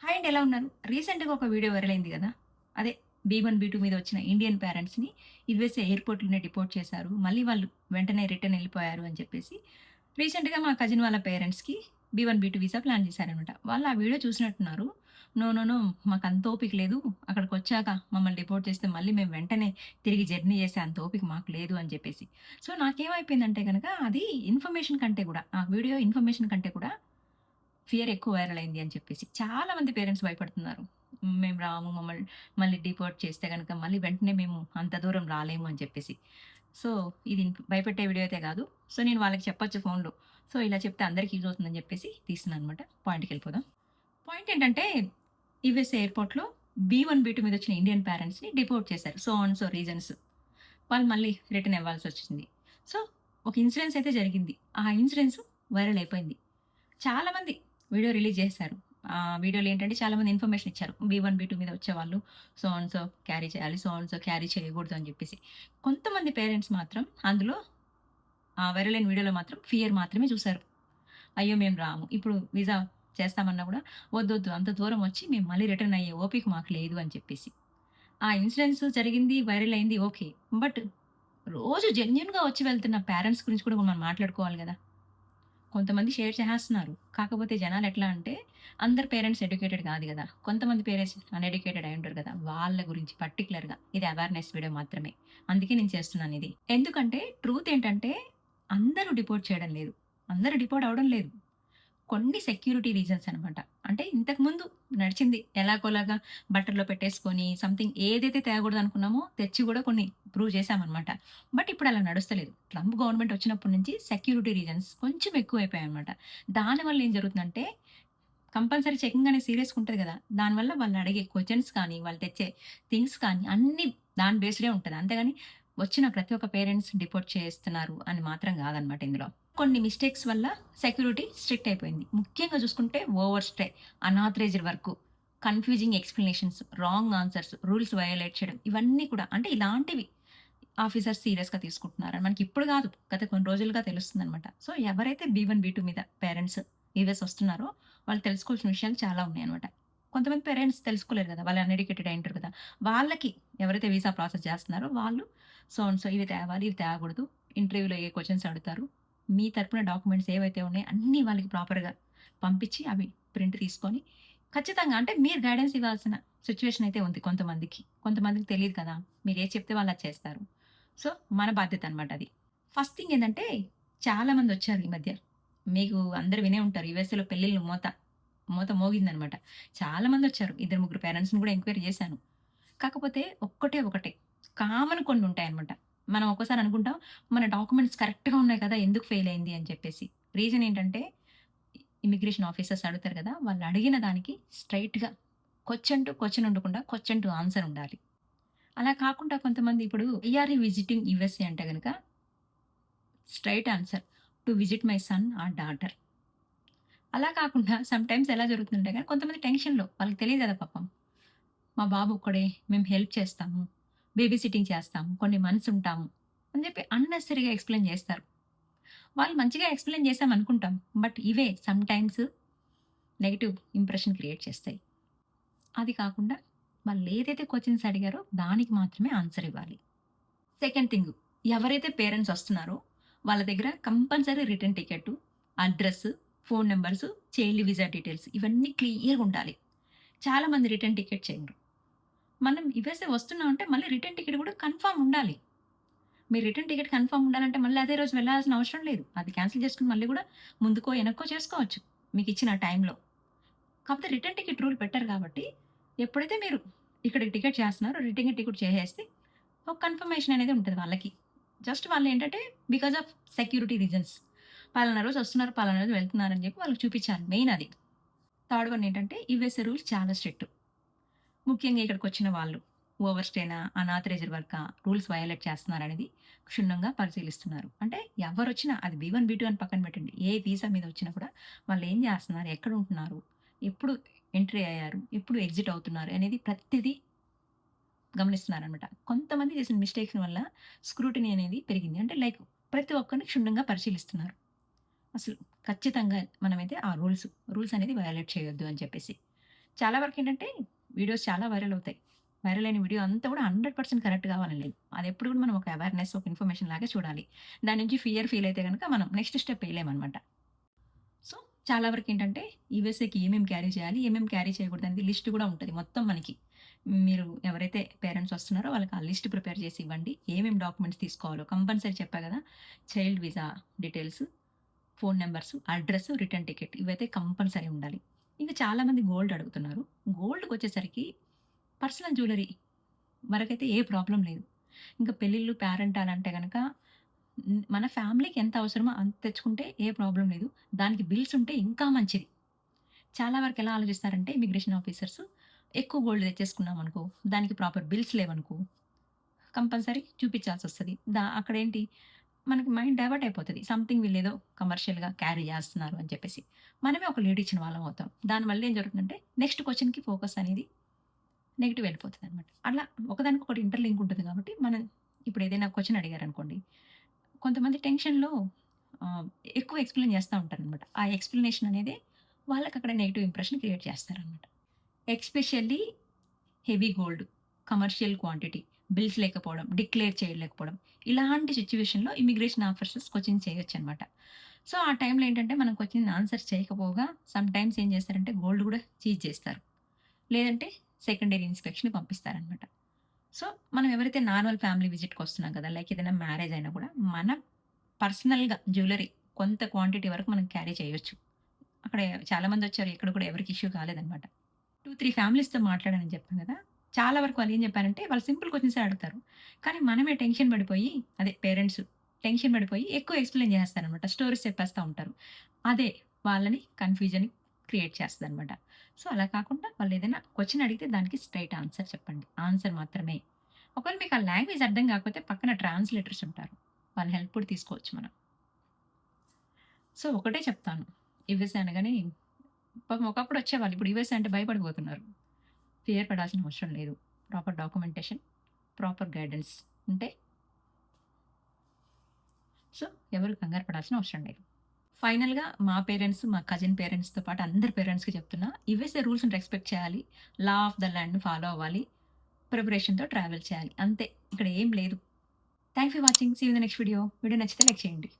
Hi అండి. ఎలా ఉన్నారు? రీసెంట్‌గా ఒక వీడియో వైరల్ అయింది గదా! అదే బీ1, బీ2 మీద వచ్చిన ఇండియన్ పేరెంట్స్‌ని యూఎస్ఏ ఎయిర్‌పోర్ట్‌లోనే డిపోర్ట్ చేశారు. మళ్ళీ వాళ్ళు వెంటనే రిటర్న్ ఎళ్ళిపోయారు అని చెప్పేసి రీసెంట్‌గా మా కజిన్ వాళ్ళ పేరెంట్స్‌కి బీ1, బీ2 వీసా ప్లాన్ చేశారనమాట. వాళ్ళు ఆ వీడియో చూసినట్టున్నారు. నో, నో, నో, మాకంత ఓపిక లేదు. అక్కడికొచ్చాక మమ్మల్ని డిపోర్ట్ చేస్తే మళ్ళీ మేము వెంటనే తిరిగి జర్నీ చేసే అంత ఓపిక మాకు లేదు అని చెప్పేసి. సో, నాకేమైపోయిందంటే గనక అది ఇన్ఫర్మేషన్ కంటే గూడా ఆ వీడియో ఇన్ఫర్మేషన్ కంటే కూడా ఫియర్ ఎక్కువ వైరల్ అయింది అని చెప్పేసి. చాలా మంది పేరెంట్స్ భయపడుతున్నారు. మేము రాము. మళ్ళీ డిపోర్ట్ చేస్తే గనక మళ్ళీ వెంటనే మేము అంత దూరం రాలేము అని చెప్పేసి. సో, ఇది భయపెట్టే వీడియో అయితే కాదు. సో, నేను వాళ్ళకి చెప్పొచ్చు ఫోన్‌లో. సో, ఇలా చెప్తే అందరికి యూజ్ అవుతుందని చెప్పేసి తీస్తున్నాననమాట. పాయింట్‌కెళ్ళిపోదాం. పాయింట్ ఏంటంటే యూఎస్ ఎయిర్‌పోర్ట్‌లో బీ1, బీ2 మీద వచ్చిన ఇండియన్ పేరెంట్స్‌ని డిపోర్ట్ చేశారు. So on so reasons. వాళ్ళు మళ్ళీ రిటర్న్ అవ్వాల్సొచ్చింది. సో, ఒక ఇన్సిడెన్స్ అయితే జరిగింది. ఆ ఇన్సిడెన్స్ వైరల్ అయిపోయింది. చాలా మంది వీడియో రిలీజ్ చేశారు. వీడియోలో ఏంటంటే చాలా మంది ఇన్ఫర్మేషన్ ఇచ్చారు. బీ1, బీ2 మీద వచ్చేవాళ్ళు సో అండ్ సో క్యారీ చేయాలి. సో అండ్ సో క్యారీ చేయకూడదు అని చెప్పేసి. కొంతమంది పేరెంట్స్ మాత్రం అందులో వైరల్ అయిన వీడియోలో మాత్రం ఫియర్ మాత్రమే చూసారు. అయ్యో! మేము రాము. ఇప్పుడు విజా చేస్తామన్నా కూడా వద్దొద్దు అంత దూరం వచ్చి మేము మళ్ళీ రిటర్న్ అయ్యే ఓపిక మాకు లేదు అని చెప్పేసి. ఆ ఇన్సిడెన్స్ జరిగింది, వైరల్ అయింది ఓకే. బట్ రోజు జెన్యూన్‌గా వచ్చి వెళ్తున్న పేరెంట్స్ గురించి కూడా మనం మాట్లాడుకోవాలి గదా! కొంతమంది షేర్ చేసేస్తున్నారు. కాకపోతే జనాలెట్లా అంటే, అందరు పేరెంట్స్ ఎడ్యుకేటెడ్ కాదు గదా! కొంతమంది పేరెంట్స్ అన్‌ఎడ్యుకేటెడ్ అయ్యుంటారు గదా! వాళ్ళ గురించి పర్టిక్యులర్‌గా ఇది అవేర్‌నెస్ వీడియో మాత్రమే. అందుకే నేను చేస్తున్నానిది. ఎందుకంటే ట్రూత్ ఏంటంటే, అందరూ డిపోర్ట్ చేయడం లేదు. అందరూ డిపోర్ట్ అవ్వడం లేదు. కొన్ని సెక్యూరిటీ రీజన్స్ అనమాట. అంటే ఇంతకుముందు నడిచింది ఎలాగోలాగా బట్టల్లో పెట్టేసుకొని సంథింగ్ ఏదైతే తేకూడదనుకున్నామో తెచ్చి గూడా కొన్ని ప్రూవ్ చేశామనమాట. బట్ ఇప్పుడు అలా నడుస్తలేదు. ట్రంప్ గవర్నమెంట్ వచ్చినప్పటి నుంచి సెక్యూరిటీ రీజన్స్ కొంచెం ఎక్కువైపోయాయన్నమాట. దానివల్ల ఏం జరుగుతుందంటే కంపల్సరీ చెకింగ్ అనేది సీరియస్‌గా ఉంటది గదా! దానివల్ల వాళ్ళు అడిగే క్వెషన్స్ కానీ, వాళ్ళు తెచ్చే థింగ్స్ కానీ అన్నీ దాని బేస్డే ఉంటది. అంతేగాని వచ్చిన ప్రతి ఒక్క పేరెంట్స్ డిపోర్ట్ చేస్తున్నారు అని మాత్రం గాదనమాట ఇందులో. కొన్ని మిస్టేక్స్ వల్ల సెక్యూరిటీ స్ట్రిక్ట్ అయిపోయింది. ముఖ్యంగా చూసుకుంటే over stay, unauthorised work, confusing explanations, wrong answers, rules violate చేయడం ఇవన్నీ కూడా అంటే ఇలాంటివి ఆఫీసర్స్ సీరియస్‌గా తీసుకుంటున్నారని మనకి ఇప్పుడు గాదు. గత కొన్ని రోజులుగా తెలుస్తుందనమాట. సో, ఎవరైతే బీ1, బీ2 మీద పేరెంట్స్ యూఎస్ వస్తున్నారో వాళ్ళు తెలుసుకోవాల్సిన విషయాలు చాలా ఉన్నాయనమాట. కొంతమంది పేరెంట్స్ తెలుసుకోలేరు గదా! వాళ్ళు అన్‌ఎడ్యుకేటెడ్ అయ్యుంటారు కదా! వాళ్ళకి ఎవరైతే వీసా ప్రాసెస్ చేస్తున్నారో వాళ్ళు సో అండ్ సో ఇవి తేవాలి, ఇవి తేకూడదు. ఇంటర్వ్యూలో ఏ క్వెషన్స్ అడుగుతారు. మీ తరపున డాక్యుమెంట్స్ ఏవైతే ఉన్నాయో అన్నీ వాళ్ళకి ప్రాపర్‌గా పంపించి అవి ప్రింట్ తీసుకొని ఖచ్చితంగా అంటే మీరు గైడెన్స్ ఇవ్వాల్సిన సిట్యుయేషన్ అయితే ఉంది కొంతమందికి. కొంతమందికి తెలీదు కదా! మీరేది చెప్తే వాళ్ళు అది చేస్తారు. సో, మన బాధ్యత అనమాట అది. ఫస్ట్ థింగ్ ఏందంటే చాలా మందొచ్చారు ఈ మధ్య. మీకు అందరూ వినే ఉంటారు. యూఎస్ఏలో పెళ్ళిళ్ళ మోత మోగిందనమాట. చాలా మందొచ్చారు. ఇద్దరు, ముగ్గురు పేరెంట్స్‌ని కూడా ఎంక్వైరీ చేశాను. కాకపోతే ఒకటే కామన్ కొన్నుంటాయనమాట. మనం ఒక్కోసారి అనుకుంటాం, మన డాక్యుమెంట్స్ కరెక్ట్‌గా ఉన్నాయి కదా! ఎందుకు ఫెయిల్ అయింది అని చెప్పేసి. రీజన్ ఏంటంటే ఇమిగ్రేషన్ ఆఫీసర్స్ అడుగుతారు కదా! వాళ్ళు అడిగిన దానికి స్ట్రెయిట్‌గా క్వెషన్ టు క్వెషన్ ఉండకుండా క్వెషన్ టు ఆన్సర్ ఉండాలి. అలా కాకుండా కొంతమంది ఇప్పుడు వీఆర్ విజిటింగ్ యూఎస్ఏ అంటే గనక straight answer to visit my son or daughter. అలా కాకుండా సమ్‌టైమ్స్ ఎలా జరుగుతుందంటే గనక కొంతమంది టెన్షన్‌లో వాళ్ళకి తెలీదు కదా పాపం. మా బాబు ఒక్కడే మేము హెల్ప్ చేస్తాము. బేబీ సిట్టింగ్ చేస్తాము. కొన్ని మంత్స్ ఉంటాము. అని చెప్పి అన్నెసెసరీగా ఎక్స్‌ప్లెయిన్ చేస్తారు. వాళ్ళు మంచిగా ఎక్స్‌ప్లెయిన్ చేసామనుకుంటాం. బట్ ఇవే సమ్‌టైమ్స్ నెగెటివ్ ఇంప్రెషన్ క్రియేట్ చేస్తాయి. అది కాకుండా వాళ్ళేదైతే క్వెషన్స్ అడిగారో దానికి మాత్రమే ఆన్సర్ ఇవ్వాలి. సెకండ్ థింగ్ ఎవరైతే పేరెంట్స్ వస్తున్నారో వాళ్ళ దగ్గర compulsory return ticket, address, phone numbers, child visa details ఇవన్నీ క్లియర్‌గా ఉండాలి. చాలా మంది రిటర్న్ టికెట్ చేయరు. మనం యూఎస్ఏ వస్తున్నాం అంటే మళ్ళీ రిటర్న్ టికెట్ కూడా కన్ఫర్మ్ ఉండాలి. మీ రిటర్న్ టికెట్ కన్ఫర్మ్ ఉండాలంటే మళ్ళీ అదే రోజు వెళ్ళాల్సిన అవసరం లేదు. అది క్యాన్సిల్ చేసుకొని మళ్ళీ కూడా ముందుకో, వెనక్కో చేసుకోవచ్చు మీకిచ్చిన టైంలో. కాకపోతే రిటర్న్ టికెట్ రూల్ పెట్టారు కాబట్టి ఎప్పుడైతే మీరు ఇక్కడికి టికెట్ చేస్తున్నారో రిటర్న్ టికెట్ చేసేస్తే ఒక కన్ఫర్మేషన్ అనేది ఉంటది వాళ్ళకి. జస్ట్ వాళ్ళేంటంటే బికాజ్ ఆఫ్ సెక్యూరిటీ రీజన్స్. పలానా రోజు వస్తున్నారు, పలానా రోజు వెళ్తున్నారని చెప్పి వాళ్ళకి చూపించాలి మెయిన్ అది. థర్డ్ వన్ ఏంటంటే యూఎస్ఏ రూల్స్ చాలా స్ట్రిక్ట్. ముఖ్యంగా ఇక్కడికొచ్చిన వాళ్ళు ఓవర్ స్టేనా, అనాథరైజ్డ్ వర్కా, రూల్స్ వయోలేట్ చేస్తున్నారనేది క్షుణ్ణంగా పరిశీలిస్తున్నారు. అంటే ఎవరొచ్చినా అది బీ1, బీ2 అని పక్కన పెట్టండి. ఏ వీసా మీద వచ్చినా కూడా వాళ్ళేం చేస్తున్నారు, ఎక్కడ ఉంటున్నారు, ఎప్పుడు ఎంట్రీ అయ్యారు, ఎప్పుడు ఎగ్జిట్ అవుతున్నారు అనేది ప్రతిదీ గమనిస్తున్నారనమాట. కొంతమంది చేసిన మిస్టేక్స్ వల్ల స్క్రూటినీ అనేది పెరిగింది. అంటే లైక్ ప్రతి ఒక్కరిని క్షుణ్ణంగా పరిశీలిస్తున్నారు. అసలు ఖచ్చితంగా మనమైతే ఆ రూల్స్ అనేది వయోలేట్ చేయొద్దు అని చెప్పేసి. చాలా వరకేంటంటే వీడియోస్ చాలా వైరల్ అవుతాయి. వైరల్ అయిన వీడియో అంతా కూడా 100% కరెక్ట్ కావాలని లేదు. అదెప్పుడు కూడా మనం ఒక అవేర్‌నెస్, ఒక ఇన్ఫర్మేషన్ లాగా చూడాలి. దాని నుంచి ఫియర్ ఫీల్ అయితే గనక మనం నెక్స్ట్ స్టెప్ ఎయలేమనమాట. సో, చాలా వరకేంటంటే యూఎస్ఏకి ఏమేం క్యారీ చేయాలి, ఏమేం క్యారీ చేయకూడదనేది లిస్ట్ గూడా ఉంటది మొత్తం మనకి. మీరు ఎవరైతే పేరెంట్స్ వస్తున్నారో వాళ్ళకి ఆ లిస్ట్ ప్రిపేర్ చేసి ఇవ్వండి. ఏమేం డాక్యుమెంట్స్ తీసుకోవాలో కంపల్సరీ చెప్పా గదా! Child visa details, phone numbers, address, return ticket ఇవైతే కంపల్సరీ ఉండాలి. ఇంకా చాలామంది గోల్డ్ అడుగుతున్నారు. గోల్డ్‌కొచ్చేసరికి పర్సనల్ జ్యువెల్లరీ వరకైతే ఏ ప్రాబ్లమ్ లేదు. ఇంకా పెళ్ళిళ్ళు, పేరెంటాలంటే గనక మన ఫ్యామిలీకి ఎంత అవసరమో అంత తెచ్చుకుంటే ఏ ప్రాబ్లమ్ లేదు. దానికి బిల్స్ ఉంటే ఇంకా మంచిది. చాలా వరకు ఎలా ఆలోచిస్తారంటే ఇమిగ్రేషన్ ఆఫీసర్స్ ఎక్కువ గోల్డ్ తెచ్చేసుకున్నామనుకో, దానికి ప్రాపర్ బిల్స్ లేవనుకో, కంపల్సరీ చూపించాల్సొస్తది. అక్కడేంటి మనకి మైండ్ డైవర్ట్ అయిపోతది. సంథింగ్ వీళ్ళేదో కమర్షియల్‌గా క్యారీ జేస్తున్నారు అని చెప్పేసి. మనమే ఒక లీడ్ ఇచ్చిన వాళ్ళం అవుతాం. దానివల్ల ఏం జరుగుతుందంటే నెక్స్ట్ క్వెషన్‌కి ఫోకస్ అనేది నెగెటివ్ వెళ్ళిపోతదనమాట. అట్లా ఒకదానికొకటి ఇంటర్‌లింక్ ఉంటది కాబట్టి మనం ఇప్పుడు ఏదైనా క్వెషన్ అడిగారనుకోండి, కొంతమంది టెన్షన్‌లో ఆహ్, ఎక్కువ ఎక్స్‌ప్లెయిన్ చేస్తా ఉంటారనమాట. ఆ ఎక్స్‌ప్లనేషన్ అనేదే వాళ్ళకక్కడ నెగెటివ్ ఇంప్రెషన్ క్రియేట్ చేస్తారనమాట. Especially heavy gold, commercial quantity, bills లేకపోవడం, డిక్లేర్ చేయలేకపోవడం, ఇలాంటి సిట్యుయేషన్‌లో ఇమిగ్రేషన్ ఆఫీసర్స్ క్వెషన్ చేయొచ్చనమాట. సో, ఆ టైంలో ఏంటంటే మనం క్వెషన్ ఆన్సర్ చేయకపోగా సమ్ టైమ్స్ ఏం చేస్తారంటే గోల్డ్ గూడా సీజ్ చేస్తారు. లేదంటే సెకండరీ ఇన్స్‌పెక్షన్‌కి పంపిస్తారనమాట. సో, మనం ఎవరైతే నార్మల్ ఫ్యామిలీ విజిట్‌కొస్తున్నాం కదా! లైక్ ఏదైనా మ్యారేజ్ అయినా కూడా మన పర్సనల్‌గా జ్యువెల్లరీ కొంత క్వాంటిటీ వరకు మనం క్యారీ చేయొచ్చు. అక్కడ చాలామందొచ్చారు. ఎక్కడ కూడా ఎవరికీ ఇష్యూ కాలేదనమాట. 2, 3 ఫ్యామిలీస్‌తో మాట్లాడానని చెప్పాను గదా! చాలా వరకు వాళ్ళేం జెప్పారంటే, వాళ్ళు సింపుల్ క్వెషన్సే అడుగుతారు. కానీ మనమే టెన్షన్ పడిపోయి అదే పేరెంట్స్ టెన్షన్ పడిపోయి ఎక్కువ ఎక్స్‌ప్లెయిన్ జేసేస్తారనమాట. స్టోరీస్ చెప్పేస్తా ఉంటారు. అదే వాళ్ళని కన్‌ఫ్యూజన్ క్రియేట్ చేస్తదనమాట. సో, అలా కాకుండా వాళ్ళేదైనా క్వెషన్ అడిగితే దానికి స్ట్రెయిట్ ఆన్సర్ చెప్పండి. ఆన్సర్ మాత్రమే. ఒకవేళ మీకు ఆ లాంగ్వేజ్ అర్థం గాకపోతే పక్కన ట్రాన్స్‌లేటర్స్ ఉంటారు. వాళ్ళ హెల్ప్ కూడా తీసుకోవచ్చు మనం. సో, ఒకటే చెప్తాను. యూఎస్ఏ అనగానే పాపం ఒకప్పుడు వచ్చేవాళ్ళు. ఇప్పుడు యూఎస్ఏ అంటే భయపడిపోతున్నారు. ఫియర్ పడాల్సిన అవసరం లేదు. ప్రాపర్ డాక్యుమెంటేషన్, ప్రాపర్ గైడెన్స్ ఉంటే సో, ఎవరు కంగారు పడాల్సిన అవసరం లేదు. ఫైనల్‌గా మా పేరెంట్స్, మా కజిన్ పేరెంట్స్‌తో పాటు అందరి పేరెంట్స్‌కి చెప్తున్నా. యూఎస్ఏ రూల్స్‌ని రెస్పెక్ట్ చేయాలి. లా ఆఫ్ ద ల్యాండ్‌ని ఫాలో అవ్వాలి. ప్రిపరేషన్‌తో ట్రావెల్ చేయాలి. అంతే. ఇక్కడ ఏం లేదు. Thanks for watching. See you in the next video. Video నచ్చితే లైక్ చేయండి.